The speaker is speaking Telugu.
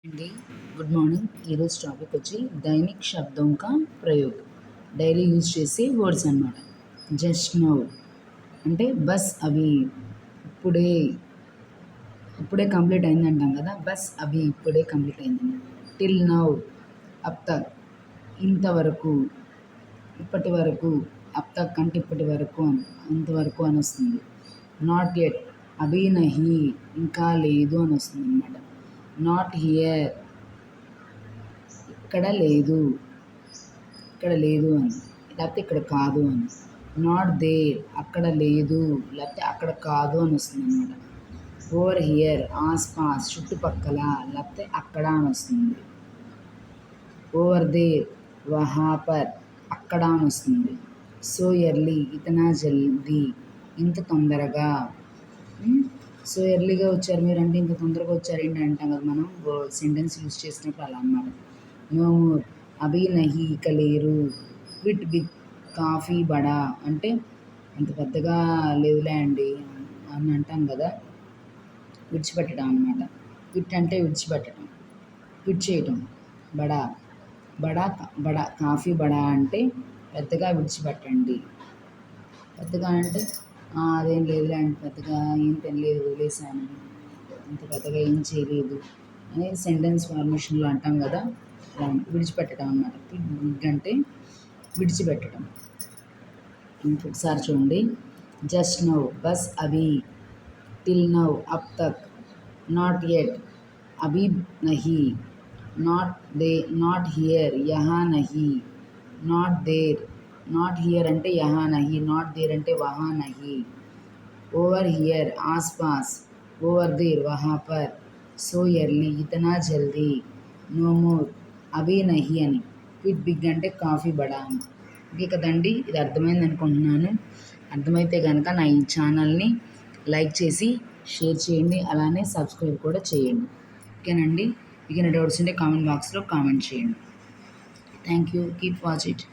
అండి గుడ్ మార్నింగ్. ఈరోజు టాపిక్ వచ్చి దైనిక్ శబ్దం కా ప్రయోగ్, డైలీ యూజ్ చేసే వర్డ్స్ అన్నమాట. జస్ట్ నౌ అంటే బస్ అవి ఇప్పుడే ఇప్పుడే కంప్లీట్ అయింది అంటాం కదా, బస్ అవి ఇప్పుడే కంప్లీట్ అయింది. టిల్ నౌ అబ్ తక్ ఇంతవరకు, ఇప్పటి వరకు, అబ్ తక్ అంటే ఇప్పటి వరకు అని, అంతవరకు అని వస్తుంది. నాట్ ఎట్ అభి నహి ఇంకా లేదు అని వస్తుంది అన్నమాట. నాట్ హియర్ ఇక్కడ లేదు, ఇక్కడ లేదు అని, లేకపోతే ఇక్కడ కాదు అని. నాట్ దేర్ అక్కడ లేదు లేకపోతే అక్కడ కాదు అని వస్తుంది అనమాట. ఓవర్ హియర్ ఆస్ పాస్ చుట్టుపక్కల లేకపోతే అక్కడ అని వస్తుంది. ఓవర్ దేర్ వహా పర్ అక్కడ అని వస్తుంది. సో ఎర్లీ ఇతనా జల్దీ ఇంత తొందరగా. సో ఎర్లీగా వచ్చారు మీరు అంటే ఇంత తొందరగా వచ్చారు ఏంటి అంటాం కదా మనం సెంటెన్స్ యూజ్ చేసినప్పుడు, అలా అన్నమాట. నో మోర్ అభి నహి ఇక లేరు. క్విట్ బిగ్ కాఫీ బడా అంటే అంత పెద్దగా లేదులే అండి అని అంటాం కదా, విడిచిపెట్టడం అనమాట. క్విట్ అంటే విడిచిపెట్టడం, క్విట్ చేయటం. బడా బడా బడా కాఫీ బడా అంటే పెద్దగా విడిచిపెట్టండి. పెద్దగా అంటే అదేం లేదులే అంటే పెద్దగా ఏం తినలేదు వదిలేసాను, అంత పెద్దగా ఏం చేయలేదు అనేది సెంటెన్స్ ఫార్మేషన్లో అంటాం కదా, విడిచిపెట్టడం అన్నమాట. బిగ్ అంటే విడిచిపెట్టడం. ఇంకొకసారి చూడండి. జస్ట్ నౌ బస్ అభి, టిల్ నౌ అబ్ తక్, నాట్ ఎట్ అభి నహి, నాట్ హియర్ యహా నహి, నాట్ దేర్ నాట్ హియర్ అంటే యహా నహి, నాట్ దేర్ అంటే వహా నహి. ఓవర్ హియర్ ఆస్ పాస్, ఓవర్ దేర్ వహా పర్. సో ఎర్లీ ఇతనా జల్దీ. నో మోర్ అభి నహి అని. క్విట్ బిగ్ అంటే కాఫీ బడా అని. ఓకే కదండి, ఇది అర్థమైంది అనుకుంటున్నాను. అర్థమైతే కనుక నా ఈ ఛానల్ని లైక్ చేసి షేర్ చేయండి, అలానే సబ్స్క్రైబ్ కూడా చేయండి. ఓకేనండి. మీకు డౌట్స్ ఉంటే కామెంట్ బాక్స్లో కామెంట్ చేయండి. Thank you. Keep watch it.